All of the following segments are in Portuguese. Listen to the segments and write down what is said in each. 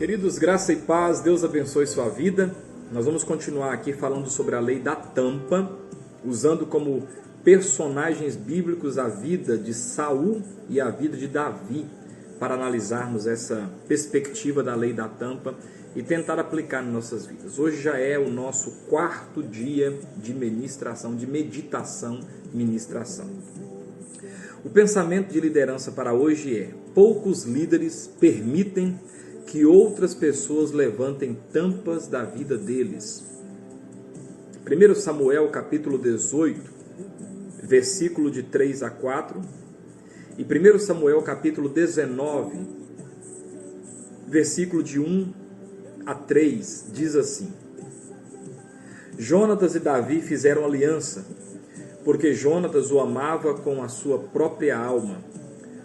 Queridos, graça e paz, Deus abençoe sua vida. Nós vamos continuar aqui falando sobre a lei da tampa, usando como personagens bíblicos a vida de Saul e a vida de Davi, para analisarmos essa perspectiva da lei da tampa e tentar aplicar em nossas vidas. Hoje já é o nosso quarto dia de ministração, de meditação, ministração. O pensamento de liderança para hoje é: poucos líderes permitem que outras pessoas levantem tampas da vida deles. 1 Samuel capítulo 18, versículo de 3 a 4, e 1 Samuel capítulo 19, versículo de 1 a 3, diz assim: Jonatas e Davi fizeram aliança, porque Jonatas o amava com a sua própria alma.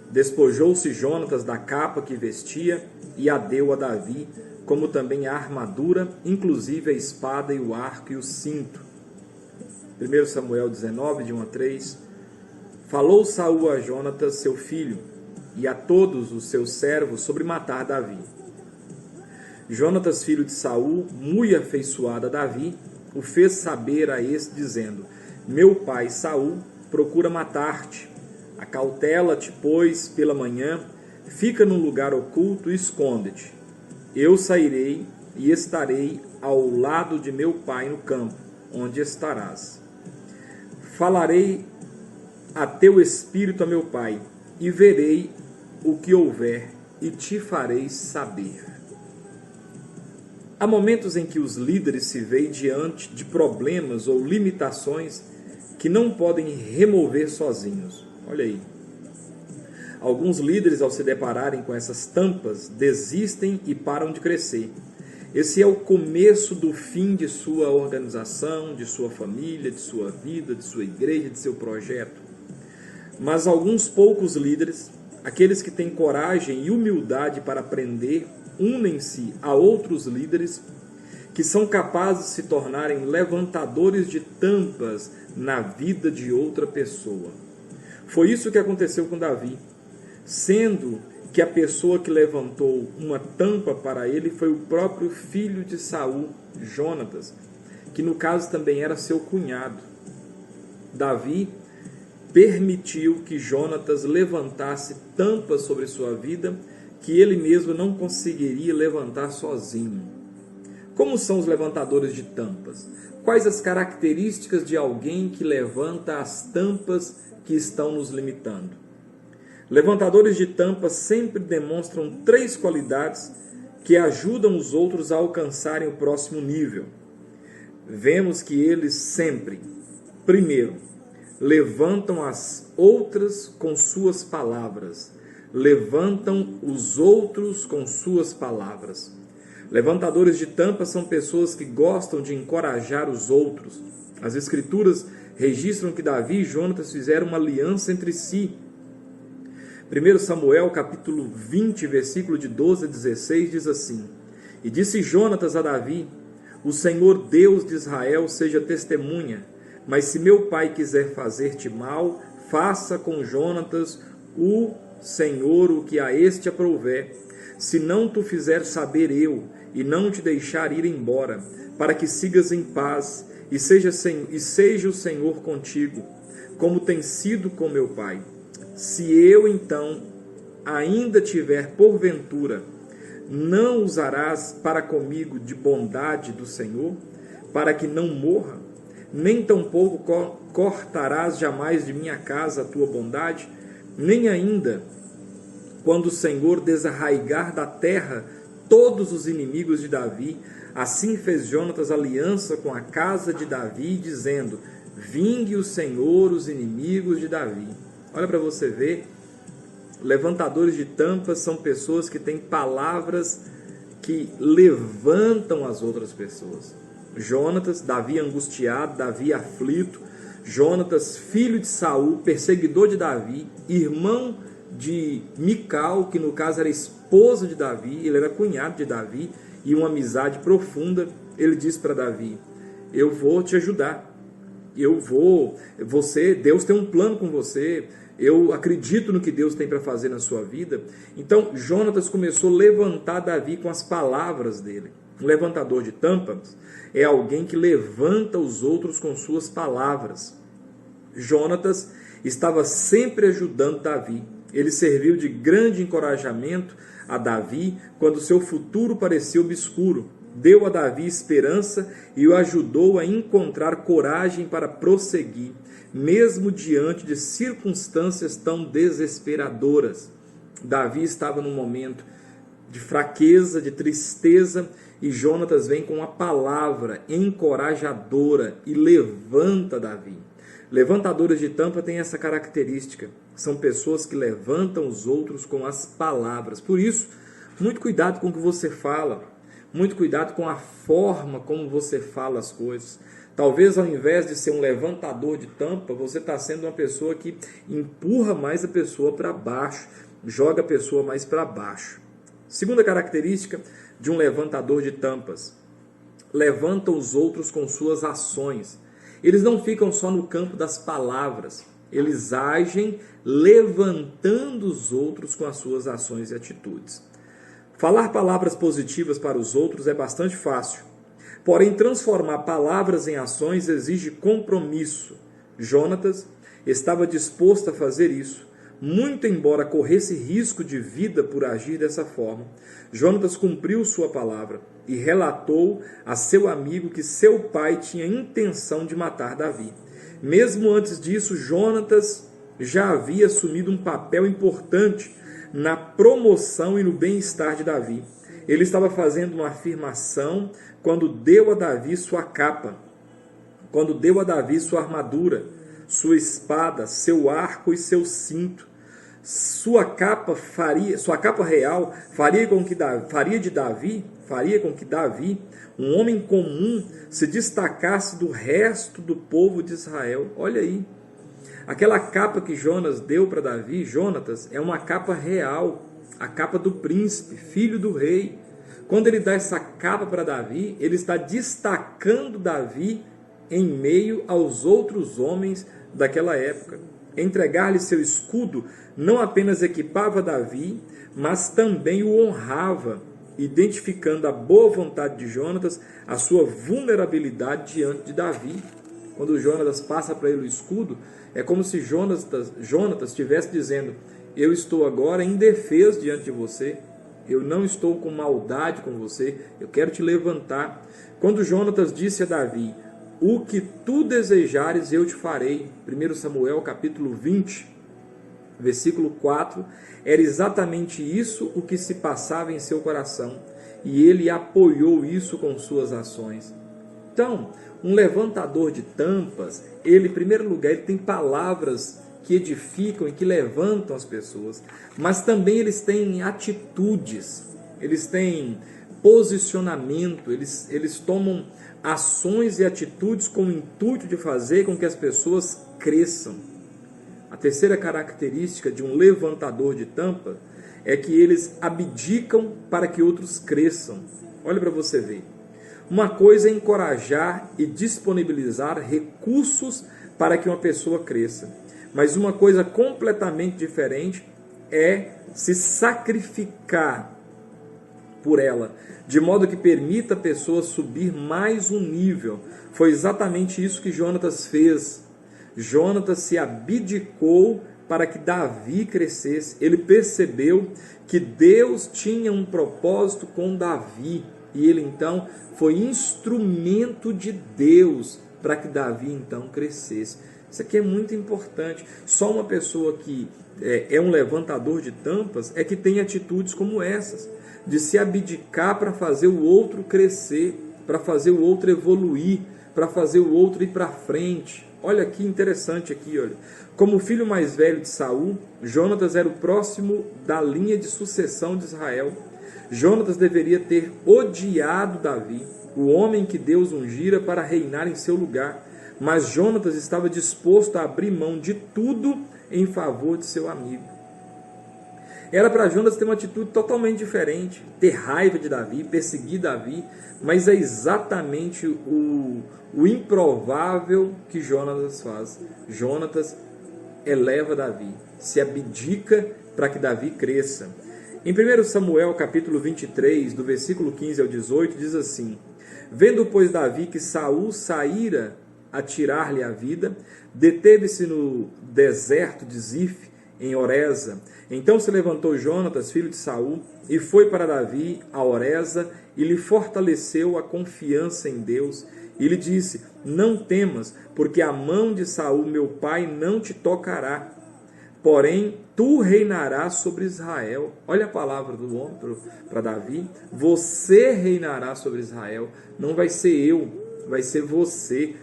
Despojou-se Jonatas da capa que vestia e a deu a Davi, como também a armadura, inclusive a espada e o arco e o cinto. 1 Samuel 19, de 1 a 3. Falou Saul a Jonatas, seu filho, e a todos os seus servos sobre matar Davi. Jonatas, filho de Saul, muito afeiçoado a Davi, o fez saber a este, dizendo: Meu pai Saul procura matar-te. Acautela-te, pois, pela manhã, fica num lugar oculto e esconde-te. Eu sairei e estarei ao lado de meu pai no campo, onde estarás. Falarei a teu espírito a meu pai, e verei o que houver, e te farei saber. Há momentos em que os líderes se veem diante de problemas ou limitações que não podem remover sozinhos. Olha aí. Alguns líderes, ao se depararem com essas tampas, desistem e param de crescer. Esse é o começo do fim de sua organização, de sua família, de sua vida, de sua igreja, de seu projeto. Mas alguns poucos líderes, aqueles que têm coragem e humildade para aprender, unem-se a outros líderes que são capazes de se tornarem levantadores de tampas na vida de outra pessoa. Foi isso que aconteceu com Davi, sendo que a pessoa que levantou uma tampa para ele foi o próprio filho de Saul, Jonatas, que no caso também era seu cunhado. Davi permitiu que Jonatas levantasse tampas sobre sua vida que ele mesmo não conseguiria levantar sozinho. Como são os levantadores de tampas? Quais as características de alguém que levanta as tampas que estão nos limitando? Levantadores de tampas sempre demonstram 3 qualidades que ajudam os outros a alcançarem o próximo nível. Vemos que eles sempre, primeiro, levantam as outras com suas palavras. Levantam os outros com suas palavras. Levantadores de tampas são pessoas que gostam de encorajar os outros. As Escrituras registram que Davi e Jonatas fizeram uma aliança entre si. 1 Samuel capítulo 20, versículo de 12 a 16 diz assim: E disse Jonatas a Davi: O Senhor Deus de Israel seja testemunha, mas se meu pai quiser fazer-te mal, faça com Jonatas o Senhor o que a este aprouver, se não tu fizer saber eu, e não te deixar ir embora, para que sigas em paz, e seja o Senhor contigo, como tem sido com meu pai. Se eu então ainda tiver porventura, não usarás para comigo de bondade do Senhor, para que não morra, nem tampouco cortarás jamais de minha casa a tua bondade, nem ainda, quando o Senhor desarraigar da terra todos os inimigos de Davi. Assim fez Jonatas aliança com a casa de Davi, dizendo: Vingue o Senhor os inimigos de Davi. Olha para você ver, levantadores de tampas são pessoas que têm palavras que levantam as outras pessoas. Jonatas, Davi angustiado, Davi aflito. Jonatas, filho de Saul, perseguidor de Davi, irmão de Mical, que no caso era esposa de Davi, ele era cunhado de Davi, e uma amizade profunda. Ele diz para Davi: eu vou te ajudar, Deus tem um plano com você, eu acredito no que Deus tem para fazer na sua vida. Então Jonatas começou a levantar Davi com as palavras dele. Um levantador de tampas é alguém que levanta os outros com suas palavras. Jonatas estava sempre ajudando Davi. Ele serviu de grande encorajamento a Davi quando seu futuro parecia obscuro. Deu a Davi esperança e o ajudou a encontrar coragem para prosseguir, mesmo diante de circunstâncias tão desesperadoras. Davi estava num momento de fraqueza, de tristeza, e Jonatas vem com uma palavra encorajadora e levanta Davi. Levantadores de tampa têm essa característica. São pessoas que levantam os outros com as palavras. Por isso, muito cuidado com o que você fala. Muito cuidado com a forma como você fala as coisas. Talvez ao invés de ser um levantador de tampa, você está sendo uma pessoa que empurra mais a pessoa para baixo, joga a pessoa mais para baixo. Segunda característica de um levantador de tampas: levanta os outros com suas ações. Eles não ficam só no campo das palavras, eles agem levantando os outros com as suas ações e atitudes. Falar palavras positivas para os outros é bastante fácil, porém transformar palavras em ações exige compromisso. Jonatas estava disposto a fazer isso, muito embora corresse risco de vida por agir dessa forma. Jonatas cumpriu sua palavra e relatou a seu amigo que seu pai tinha intenção de matar Davi. Mesmo antes disso, Jonatas já havia assumido um papel importante na promoção e no bem-estar de Davi. Ele estava fazendo uma afirmação quando deu a Davi sua capa, quando deu a Davi sua armadura, sua espada, seu arco e seu cinto. Sua capa real faria com que Davi, um homem comum, se destacasse do resto do povo de Israel. Olha aí, aquela capa que Jonas deu para Davi, Jonatas, é uma capa real, a capa do príncipe, filho do rei. Quando ele dá essa capa para Davi, ele está destacando Davi em meio aos outros homens daquela época. Entregar-lhe seu escudo não apenas equipava Davi, mas também o honrava, identificando a boa vontade de Jonatas, a sua vulnerabilidade diante de Davi. Quando Jonatas passa para ele o escudo, é como se Jonatas estivesse dizendo: eu estou agora indefeso diante de você, eu não estou com maldade com você, eu quero te levantar. Quando Jonatas disse a Davi: o que tu desejares eu te farei, 1 Samuel capítulo 20, versículo 4, era exatamente isso o que se passava em seu coração, e ele apoiou isso com suas ações. Então, um levantador de tampas, ele, em primeiro lugar, ele tem palavras que edificam e que levantam as pessoas, mas também eles têm atitudes, eles têm posicionamento, eles tomam ações e atitudes com o intuito de fazer com que as pessoas cresçam. A terceira característica de um levantador de tampa é que eles abdicam para que outros cresçam. Olha para você ver. Uma coisa é encorajar e disponibilizar recursos para que uma pessoa cresça, mas uma coisa completamente diferente é se sacrificar por ela, de modo que permita a pessoa subir mais um nível. Foi exatamente isso que Jonatas fez. Jonatas se abdicou para que Davi crescesse. Ele percebeu que Deus tinha um propósito com Davi, e ele então foi instrumento de Deus para que Davi então crescesse. Isso aqui é muito importante. Só uma pessoa que é um levantador de tampas é que tem atitudes como essas, de se abdicar para fazer o outro crescer, para fazer o outro evoluir, para fazer o outro ir para frente. Olha que interessante aqui, olha. Como o filho mais velho de Saul, Jonatas era o próximo da linha de sucessão de Israel. Jonatas deveria ter odiado Davi, o homem que Deus ungira para reinar em seu lugar, mas Jonatas estava disposto a abrir mão de tudo em favor de seu amigo. Era para Jonatas ter uma atitude totalmente diferente, ter raiva de Davi, perseguir Davi, mas é exatamente o improvável que Jonatas faz. Jonatas eleva Davi, se abdica para que Davi cresça. Em 1 Samuel, capítulo 23, do versículo 15 ao 18, diz assim: Vendo, pois, Davi que Saul saíra a tirar-lhe a vida, deteve-se no deserto de Zif, em Oreza. Então se levantou Jonatas, filho de Saul, e foi para Davi a Oreza, e lhe fortaleceu a confiança em Deus, e lhe disse: Não temas, porque a mão de Saul, meu pai, não te tocará, porém tu reinarás sobre Israel. Olha a palavra do homem para Davi: você reinará sobre Israel, não vai ser eu, vai ser você,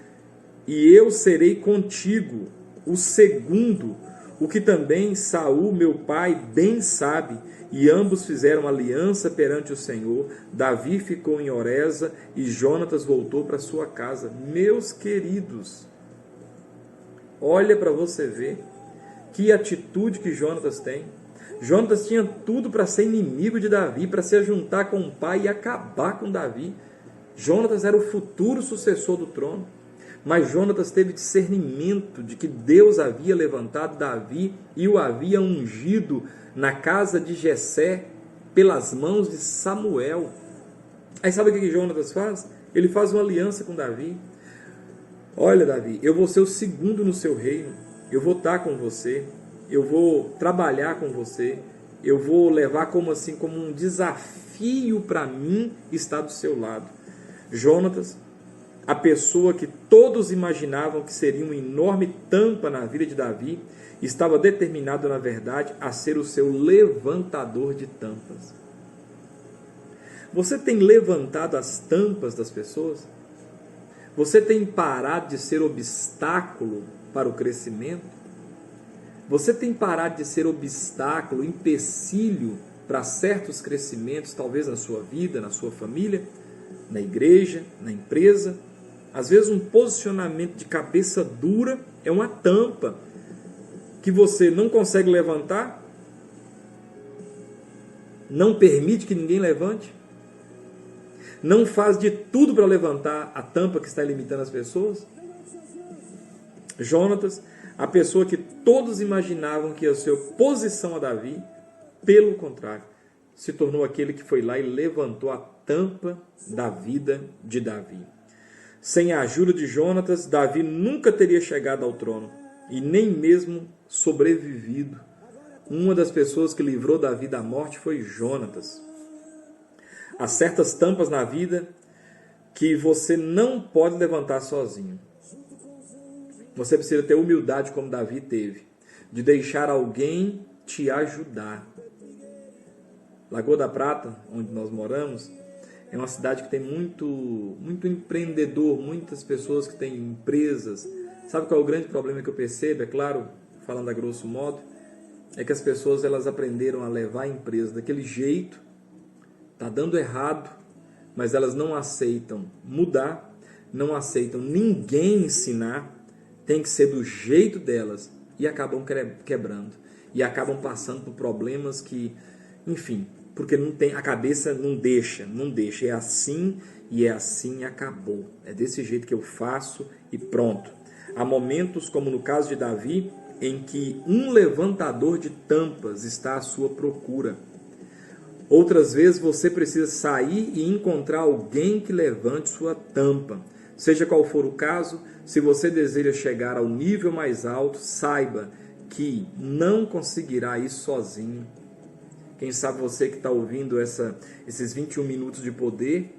e eu serei contigo. O segundo, o que também Saul, meu pai, bem sabe, e ambos fizeram aliança perante o Senhor. Davi ficou em Oreza e Jonatas voltou para sua casa. Meus queridos, olha para você ver que atitude que Jonatas tem. Jonatas tinha tudo para ser inimigo de Davi, para se juntar com o pai e acabar com Davi. Jonatas era o futuro sucessor do trono. Mas Jonatas teve discernimento de que Deus havia levantado Davi e o havia ungido na casa de Jessé pelas mãos de Samuel. Aí sabe o que Jonatas faz? Ele faz uma aliança com Davi. Olha, Davi, eu vou ser o segundo no seu reino, eu vou estar com você, eu vou trabalhar com você, eu vou levar como um desafio para mim estar do seu lado. Jonatas, a pessoa que todos imaginavam que seria uma enorme tampa na vida de Davi, estava determinado, na verdade, a ser o seu levantador de tampas. Você tem levantado as tampas das pessoas? Você tem parado de ser obstáculo para o crescimento? Você tem parado de ser obstáculo, empecilho para certos crescimentos, talvez na sua vida, na sua família, na igreja, na empresa? Às vezes um posicionamento de cabeça dura é uma tampa que você não consegue levantar, não permite que ninguém levante, não faz de tudo para levantar a tampa que está limitando as pessoas. Jonatas, a pessoa que todos imaginavam que ia ser oposição a Davi, pelo contrário, se tornou aquele que foi lá e levantou a tampa da vida de Davi. Sem a ajuda de Jonatas, Davi nunca teria chegado ao trono e nem mesmo sobrevivido. Uma das pessoas que livrou Davi da morte foi Jonatas. Há certas tampas na vida que você não pode levantar sozinho. Você precisa ter humildade como Davi teve, de deixar alguém te ajudar. Lagoa da Prata, onde nós moramos, é uma cidade que tem muito empreendedor, muitas pessoas que têm empresas. Sabe qual é o grande problema que eu percebo? É claro, falando a grosso modo, é que as pessoas elas aprenderam a levar a empresa daquele jeito, está dando errado, mas elas não aceitam mudar, não aceitam ninguém ensinar, tem que ser do jeito delas e acabam quebrando e acabam passando por problemas que, enfim, porque não tem, a cabeça não deixa, é assim e acabou. É desse jeito que eu faço e pronto. Há momentos, como no caso de Davi, em que um levantador de tampas está à sua procura. Outras vezes você precisa sair e encontrar alguém que levante sua tampa. Seja qual for o caso, se você deseja chegar ao nível mais alto, saiba que não conseguirá isso sozinho. Quem sabe você que está ouvindo esses 21 minutos de poder,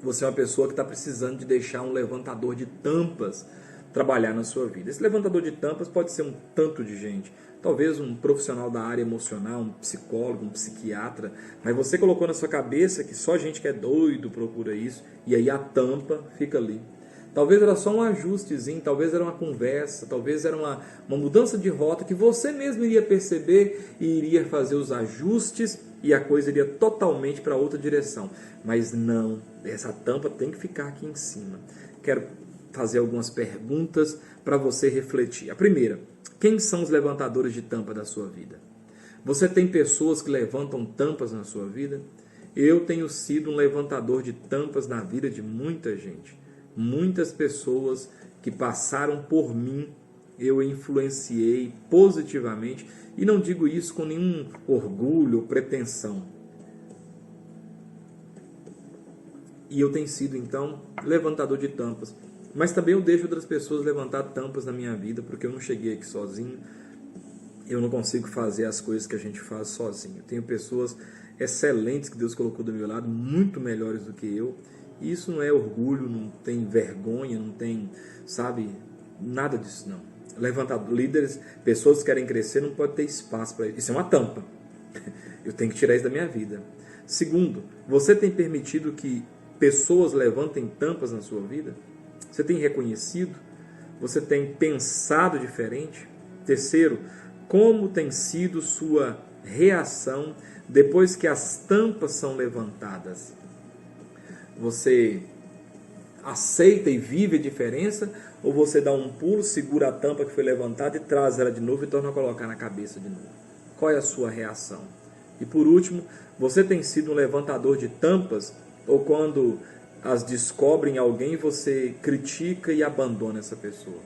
você é uma pessoa que está precisando de deixar um levantador de tampas trabalhar na sua vida. Esse levantador de tampas pode ser um tanto de gente. Talvez um profissional da área emocional, um psicólogo, um psiquiatra, mas você colocou na sua cabeça que só gente que é doido procura isso, e aí a tampa fica ali. Talvez era só um ajustezinho, talvez era uma conversa, talvez era uma mudança de rota que você mesmo iria perceber e iria fazer os ajustes e a coisa iria totalmente para outra direção. Mas não, essa tampa tem que ficar aqui em cima. Quero fazer algumas perguntas para você refletir. A primeira, quem são os levantadores de tampa da sua vida? Você tem pessoas que levantam tampas na sua vida? Eu tenho sido um levantador de tampas na vida de muita gente. Muitas pessoas que passaram por mim, eu influenciei positivamente, e não digo isso com nenhum orgulho ou pretensão. E eu tenho sido, então, levantador de tampas. Mas também eu deixo outras pessoas levantar tampas na minha vida, porque eu não cheguei aqui sozinho. Eu não consigo fazer as coisas que a gente faz sozinho. Eu tenho pessoas excelentes que Deus colocou do meu lado, muito melhores do que eu. E isso não é orgulho, não tem vergonha, não tem, sabe, nada disso não. Levantador, líderes, pessoas que querem crescer, não pode ter espaço para isso. Isso é uma tampa. Eu tenho que tirar isso da minha vida. Segundo, você tem permitido que pessoas levantem tampas na sua vida? Você tem reconhecido? Você tem pensado diferente? Terceiro, como tem sido sua reação depois que as tampas são levantadas? Você aceita e vive a diferença? Ou você dá um pulo, segura a tampa que foi levantada e traz ela de novo e torna a colocar na cabeça de novo? Qual é a sua reação? E por último, você tem sido um levantador de tampas? Ou quando as descobrem alguém, você critica e abandona essa pessoa?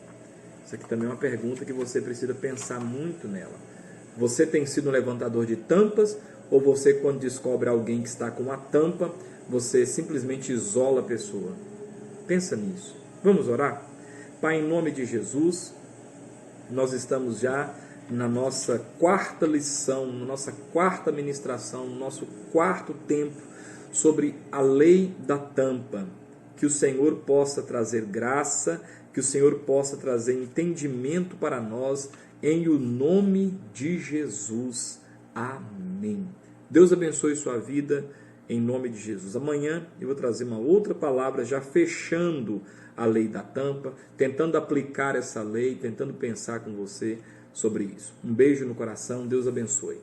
Isso aqui também é uma pergunta que você precisa pensar muito nela. Você tem sido um levantador de tampas? Ou você, quando descobre alguém que está com uma tampa, você simplesmente isola a pessoa? Pensa nisso. Vamos orar? Pai, em nome de Jesus, nós estamos já na nossa quarta lição, na nossa quarta ministração, no nosso quarto tempo sobre a lei da tampa. Que o Senhor possa trazer graça, que o Senhor possa trazer entendimento para nós, em o nome de Jesus. Amém. Deus abençoe sua vida, em nome de Jesus. Amanhã eu vou trazer uma outra palavra, já fechando a lei da tampa, tentando aplicar essa lei, tentando pensar com você sobre isso. Um beijo no coração, Deus abençoe.